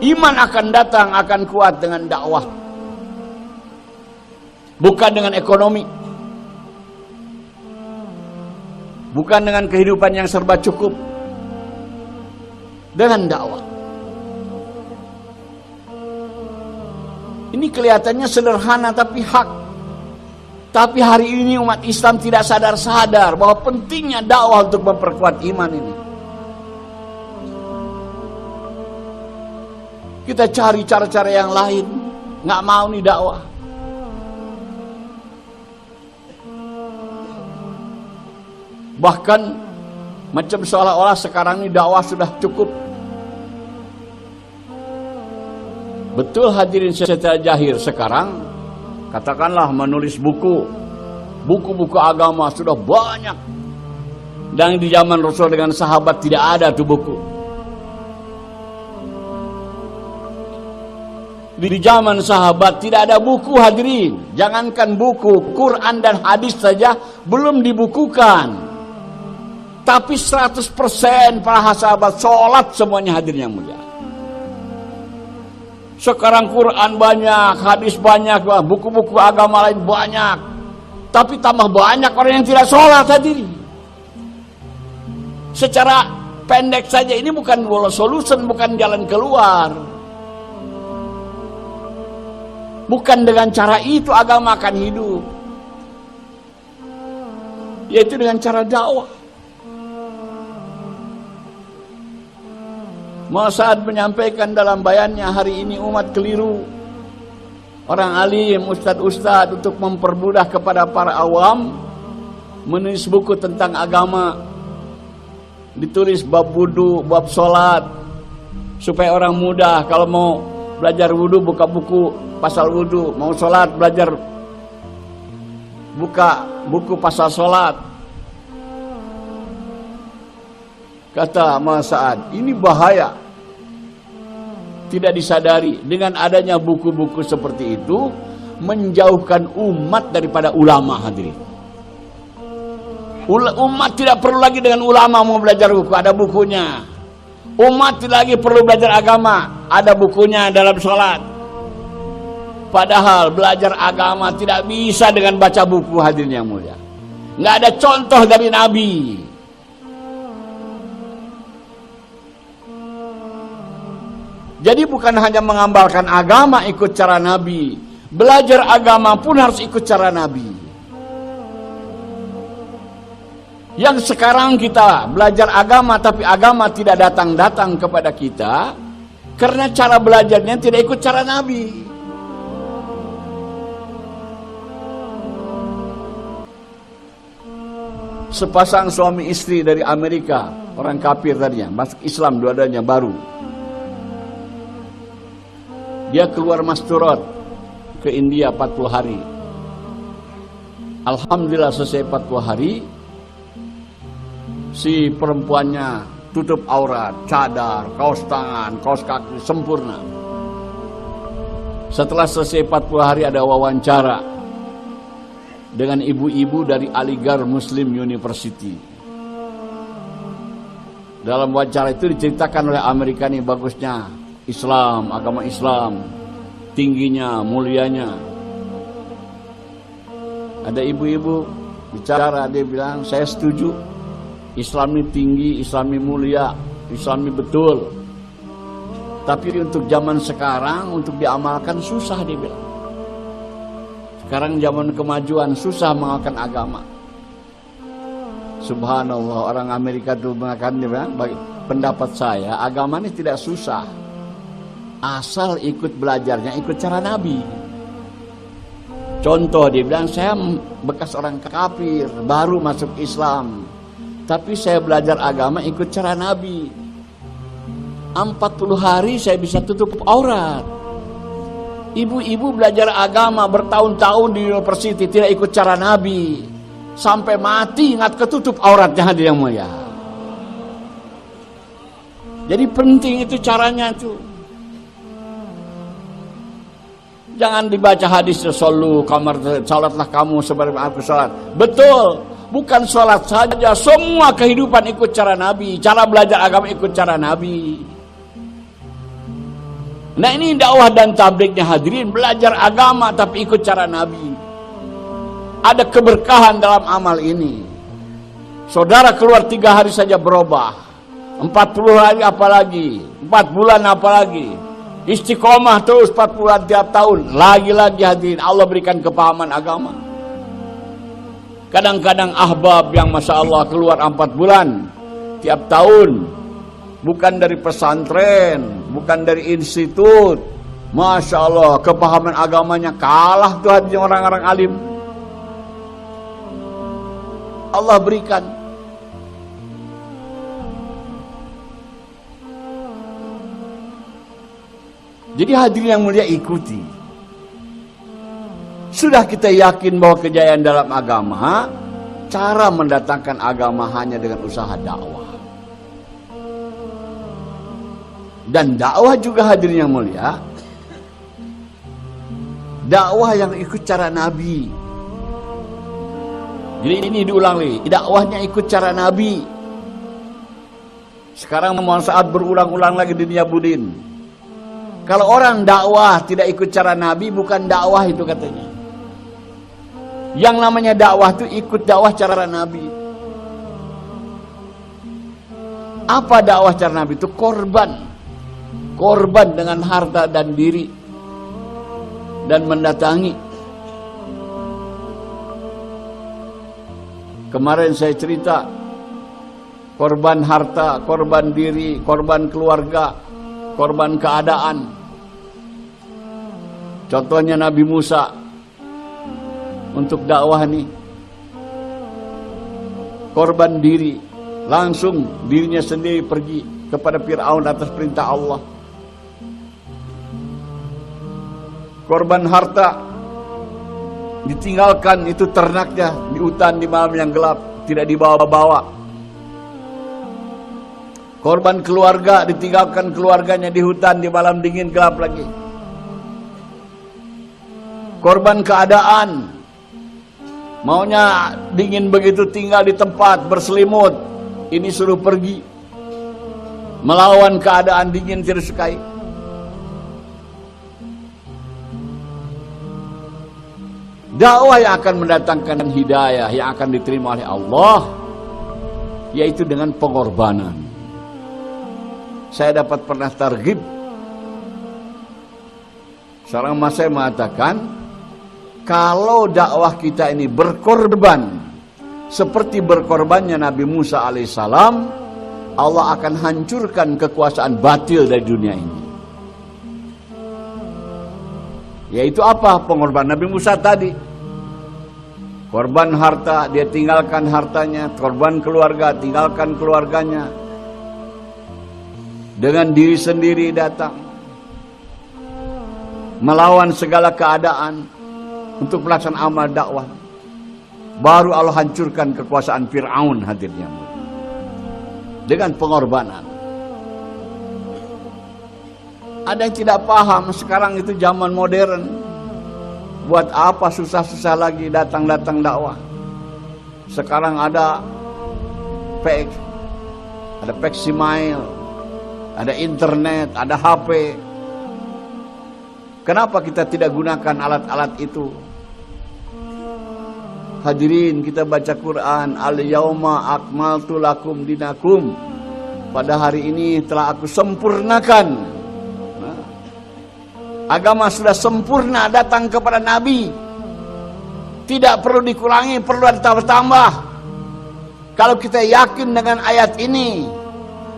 Iman akan datang, akan kuat dengan dakwah. Bukan dengan ekonomi. Bukan dengan kehidupan yang serba cukup. Dengan dakwah. Ini kelihatannya sederhana tapi hak. Tapi hari ini umat Islam tidak sadar-sadar bahwa pentingnya dakwah untuk memperkuat iman ini. Kita cari cara-cara yang lain, nggak mau nih dakwah. Bahkan macam seolah-olah sekarang ini dakwah sudah cukup. Betul hadirin secara jahir sekarang, katakanlah menulis buku-buku agama sudah banyak. Dan di zaman Rasul dengan sahabat tidak ada tuh buku. Di zaman sahabat tidak ada buku hadirin. Jangankan buku, Quran dan hadis saja belum dibukukan. Tapi 100% para sahabat sholat semuanya hadirin yang mulia. Sekarang Quran banyak, hadis banyak, buku-buku agama lain banyak. Tapi tambah banyak orang yang tidak sholat hadirin. Secara pendek saja ini bukan solution, bukan jalan keluar. Bukan dengan cara itu agama akan hidup. Yaitu dengan cara dakwah. Saat menyampaikan dalam bayannya hari ini umat keliru. Orang alim, ustadz-ustadz untuk mempermudah kepada para awam menulis buku tentang agama. Ditulis bab wudu, bab sholat. Supaya orang mudah kalau mau belajar wudu buka buku pasal wudu, mau sholat belajar buka buku pasal sholat. Kata Mas Sa'ad, ini bahaya. Tidak disadari dengan adanya buku-buku seperti itu menjauhkan umat daripada ulama hadirin. Umat tidak perlu lagi dengan ulama mau belajar buku, ada bukunya. Umat tidak lagi perlu belajar agama, ada bukunya dalam sholat. Padahal belajar agama tidak bisa dengan baca buku hadirin yang mulia. Nggak ada contoh dari Nabi. Jadi bukan hanya mengamalkan agama ikut cara Nabi, belajar agama pun harus ikut cara Nabi. Yang sekarang kita belajar agama tapi agama tidak datang-datang kepada kita karena cara belajarnya tidak ikut cara Nabi. Sepasang suami istri dari Amerika, orang kafir tadinya, masuk Islam dua-duanya baru. Dia keluar masturat ke India 40 hari. Alhamdulillah selesai 40 hari, si perempuannya tutup aurat, cadar, kaos tangan, kaos kaki, sempurna. Setelah selesai 40 hari ada wawancara dengan ibu-ibu dari Aligarh Muslim University. Dalam wawancara itu diceritakan oleh Amerika ini bagusnya Islam, agama Islam, tingginya, mulianya. Ada ibu-ibu bicara, dia bilang, saya setuju. Islam ini tinggi, Islam ini mulia, Islam ini betul. Tapi untuk zaman sekarang, untuk diamalkan susah, dia bilang. Sekarang zaman kemajuan, susah mengamalkan agama. Subhanallah, orang Amerika itu mengatakan, dia bilang, bagi pendapat saya, agama ini tidak susah. Asal ikut belajarnya, ikut cara Nabi. Contoh, dia bilang, saya bekas orang kafir, baru masuk Islam. Tapi saya belajar agama ikut cara Nabi. 40 hari saya bisa tutup aurat. Ibu-ibu belajar agama bertahun-tahun di university, tidak ikut cara Nabi. Sampai mati ingat ketutup auratnya hadirin yang mulia. Jadi penting itu caranya itu. Jangan dibaca hadis sallu kamar salatlah kamu sebagaimana aku salat. Betul, bukan salat saja, semua kehidupan ikut cara Nabi, cara belajar agama ikut cara Nabi. Nah ini dakwah dan tablignya hadirin, belajar agama tapi ikut cara Nabi. Ada keberkahan dalam amal ini. Saudara keluar 3 hari saja berubah, 40 hari apalagi, 4 bulan apalagi, istiqomah terus 4 bulan tiap tahun, lagi-lagi hadirin Allah berikan kepahaman agama. Kadang-kadang ahbab yang Masya Allah keluar 4 bulan tiap tahun, bukan dari pesantren, bukan dari institut, Masya Allah kepahaman agamanya kalah tuh hadirin orang-orang alim. Allah berikan. Jadi hadirin yang mulia, ikuti. Sudah kita yakin bahwa kejayaan dalam agama, cara mendatangkan agama hanya dengan usaha dakwah. Dan dakwah juga hadirin yang mulia, dakwah yang ikut cara Nabi. Jadi ini diulang lagi, dakwahnya ikut cara Nabi. Sekarang saat berulang-ulang lagi di dunia budin. Kalau orang dakwah tidak ikut cara Nabi, bukan dakwah itu katanya. Yang namanya dakwah itu ikut dakwah cara Nabi. Apa dakwah cara Nabi itu? Korban. Korban dengan harta dan diri. Dan mendatangi. Kemarin saya cerita, korban harta, korban diri, korban keluarga, korban keadaan. Contohnya Nabi Musa untuk dakwah nih, korban diri, langsung dirinya sendiri pergi kepada Fir'aun atas perintah Allah. Korban harta, ditinggalkan itu ternaknya di hutan di malam yang gelap, tidak dibawa-bawa. Korban keluarga, ditinggalkan keluarganya di hutan di malam dingin gelap lagi. Korban keadaan, maunya dingin begitu tinggal di tempat berselimut, ini suruh pergi, melawan keadaan dingin tidak sukai. Dakwah yang akan mendatangkan hidayah yang akan diterima oleh Allah, yaitu dengan pengorbanan. Saya dapat pernah targhib. Seorang mas saya mengatakan, kalau dakwah kita ini berkorban seperti berkorbannya Nabi Musa alaihissalam, Allah akan hancurkan kekuasaan batil dari dunia ini. Yaitu apa? Pengorbanan Nabi Musa tadi. Korban harta, dia tinggalkan hartanya. Korban keluarga, tinggalkan keluarganya. Dengan diri sendiri datang, melawan segala keadaan untuk melaksanakan amal dakwah. Baru Allah hancurkan kekuasaan Fir'aun hadirnya dengan pengorbanan. Ada yang tidak paham, sekarang itu zaman modern. Buat apa susah-susah lagi datang-datang dakwah? Sekarang ada fax, ada faksimiles, ada internet, ada HP. Kenapa kita tidak gunakan alat-alat itu? Hadirin, kita baca Quran, al-yauma akmaltu lakum dinakum. Pada hari ini telah aku sempurnakan. Agama sudah sempurna datang kepada Nabi. Tidak perlu dikurangi, perlu ditambah. Kalau kita yakin dengan ayat ini,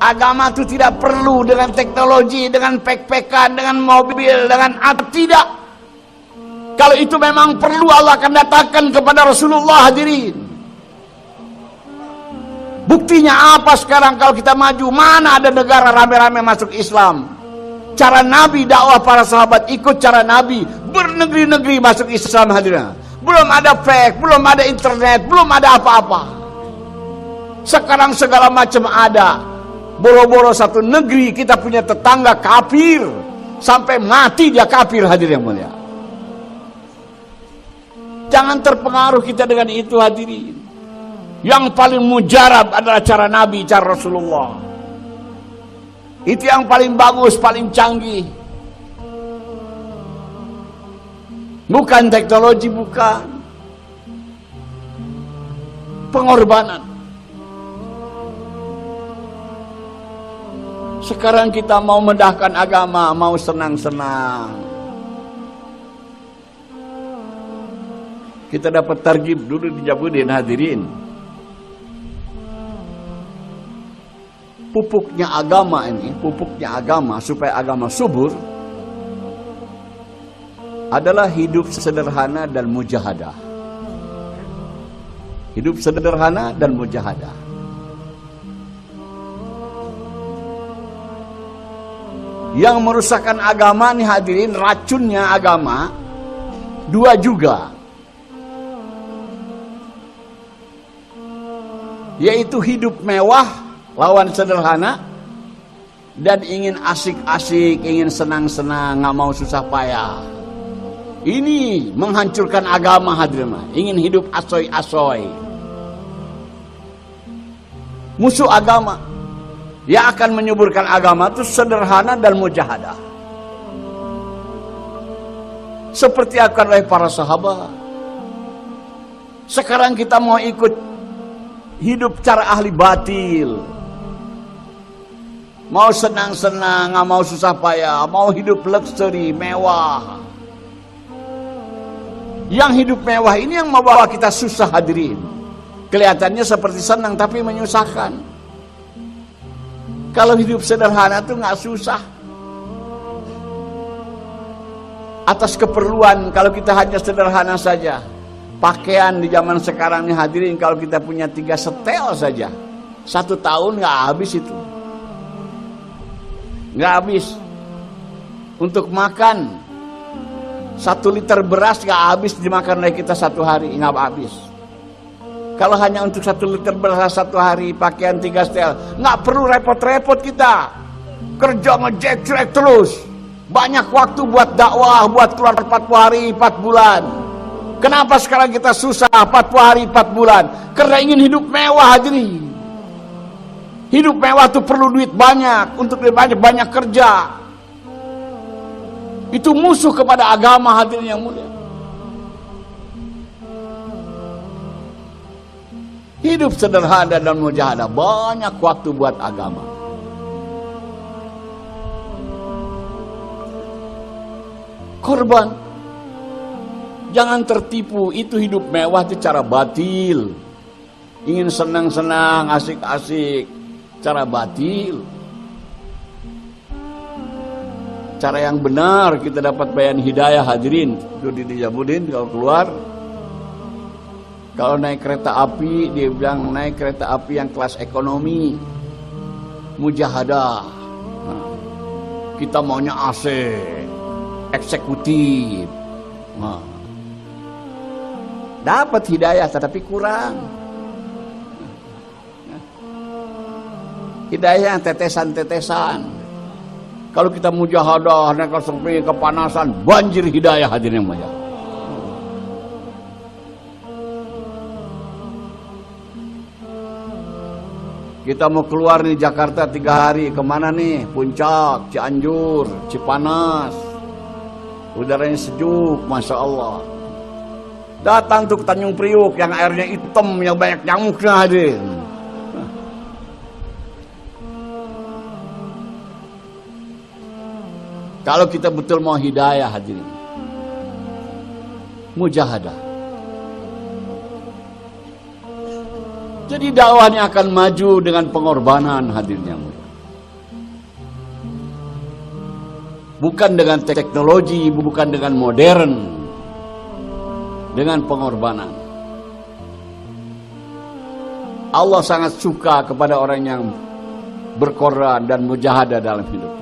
agama itu tidak perlu dengan teknologi, dengan pek-pekan, dengan mobil, dengan tidak. Kalau itu memang perlu, Allah akan datangkan kepada Rasulullah hadirin. Buktinya apa sekarang kalau kita maju? Mana ada negara rame-rame masuk Islam? Cara Nabi dakwah para sahabat, ikut cara Nabi, bernegeri-negeri masuk Islam hadirin. Belum ada fake, belum ada internet, belum ada apa-apa. Sekarang segala macam ada. Boro-boro satu negeri kita punya tetangga kafir, sampai mati dia kafir hadirin yang mulia. Jangan terpengaruh kita dengan itu hadirin. Yang paling mujarab adalah cara Nabi, cara Rasulullah. Itu yang paling bagus, paling canggih. Bukan teknologi, bukan. Pengorbanan. Sekarang kita mau mendahkan agama, mau senang-senang. Kita dapat targhib dulu di Jabudin, hadirin. Pupuknya agama ini, pupuknya agama supaya agama subur adalah hidup sederhana dan mujahadah. Hidup sederhana dan mujahadah. Yang merusakkan agama nih hadirin, racunnya agama dua juga, yaitu hidup mewah lawan sederhana, dan ingin asik-asik, ingin senang-senang, nggak mau susah payah. Ini menghancurkan agama hadirin. Ingin hidup asoy-asoy, musuh agama. Yang akan menyuburkan agama itu sederhana dan mujahadah, seperti akan oleh para sahabat. Sekarang kita mau ikut hidup cara ahli batil, mau senang-senang, nggak mau susah payah, mau hidup luxury, mewah. Yang hidup mewah ini yang membawa kita susah hadirin. Kelihatannya seperti senang tapi menyusahkan. Kalau hidup sederhana itu nggak susah. Atas keperluan, kalau kita hanya sederhana saja. Pakaian di zaman sekarang ini hadirin, kalau kita punya 3 setel saja, 1 tahun nggak habis itu. Nggak habis. Untuk makan 1 liter beras nggak habis dimakan oleh kita 1 hari, nggak habis. Kalau hanya untuk 1 liter beras 1 hari, pakaian 3 setel, nggak perlu repot-repot kita. Kerja ngejek-jek terus. Banyak waktu buat dakwah, buat keluar 40 hari, 4 bulan. Kenapa sekarang kita susah 40 hari, 4 bulan? Karena ingin hidup mewah hadirin. Hidup mewah itu perlu duit banyak, untuk duit banyak kerja. Itu musuh kepada agama hadirin yang mulia. Hidup sederhana dan mujahadah, banyak waktu buat agama. Korban. Jangan tertipu, itu hidup mewah itu cara batil. Ingin senang-senang, asik-asik, cara batil. Cara yang benar kita dapat bayan hidayah hadirin. Itu di Jabudin kalau keluar. Kalau naik kereta api, dia bilang naik kereta api yang kelas ekonomi, mujahadah. Nah, kita maunya AC, eksekutif. Nah, dapat hidayah tetapi kurang. Hidayah yang tetesan-tetesan. Kalau kita mujahadah, naik kelas ekonomi, kepanasan, banjir hidayah hadirin yang mulia. Kita mau keluar nih Jakarta 3 hari, kemana nih? Puncak, Cianjur, Cipanas. Udaranya sejuk, Masya Allah. Datang tuh ke Tanjung Priuk yang airnya hitam, yang banyak nyamuknya hadirin. Kalau kita betul mau hidayah hadirin, mujahadah. Jadi dakwahnya akan maju dengan pengorbanan hadirin yang mulia. Bukan dengan teknologi, bukan dengan modern. Dengan pengorbanan. Allah sangat suka kepada orang yang berkorban dan mujahadah dalam hidupnya.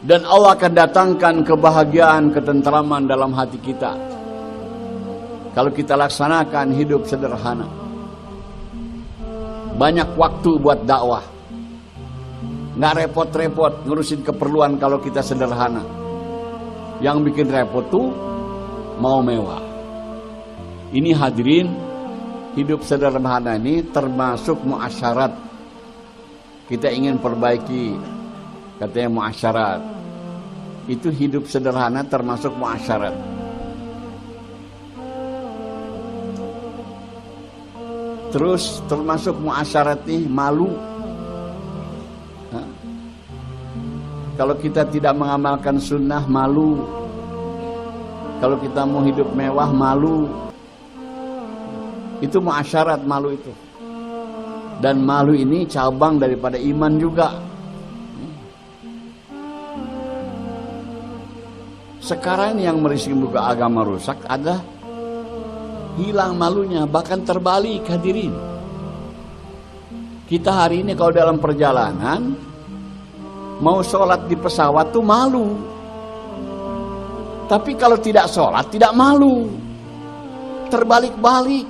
Dan Allah akan datangkan kebahagiaan, ketentraman dalam hati kita. Kalau kita laksanakan hidup sederhana. Banyak waktu buat dakwah. Nggak repot-repot ngurusin keperluan kalau kita sederhana. Yang bikin repot tuh mau mewah. Ini hadirin, hidup sederhana ini termasuk muasyarat. Kita ingin perbaiki, katanya muasyarat. Itu hidup sederhana termasuk muasyarat. Terus termasuk muasyarat nih malu. Kalau kita tidak mengamalkan sunnah, malu. Kalau kita mau hidup mewah, malu. Itu muasyarat, malu itu. Dan malu ini cabang daripada iman juga. Sekarang yang merisik buka agama rusak ada hilang malunya, bahkan terbalik hadirin. Kita hari ini kalau dalam perjalanan mau sholat di pesawat tuh malu. Tapi kalau tidak sholat tidak malu. Terbalik-balik.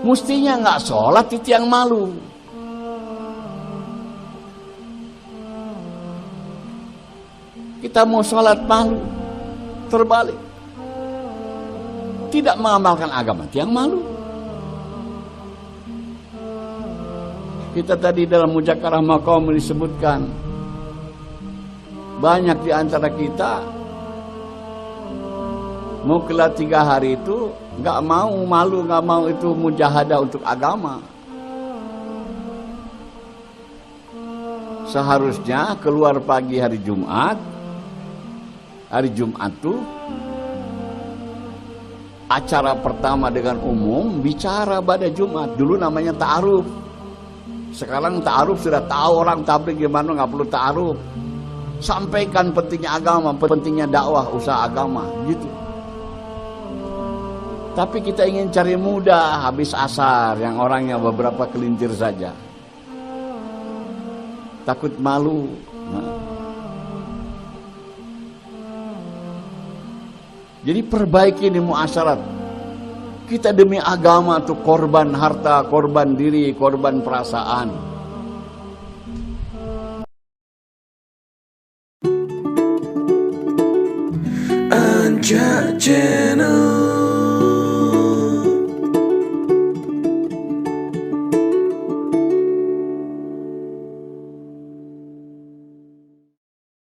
Mestinya nggak sholat itu yang malu. Kita mau sholat malu, terbalik. Tidak mengamalkan agama itu yang malu. Kita tadi dalam mujakarah maqam disebutkan, banyak di antara kita mau kelar 3 hari itu nggak mau, malu, nggak mau itu mujahadah untuk agama. Seharusnya keluar pagi hari Jumat. Hari Jumat tuh acara pertama dengan umum bicara pada Jumat. Dulu namanya ta'aruf. Sekarang ta'aruf sudah tahu orang tabligh gimana, nggak perlu ta'aruf. Sampaikan pentingnya agama, pentingnya dakwah, usaha agama, gitu. Tapi kita ingin cari mudah habis asar, yang orangnya beberapa kelintir saja. Takut malu. Jadi perbaiki ini muasyarat. Kita demi agama tuh korban harta, korban diri, korban perasaan. Anja Channel.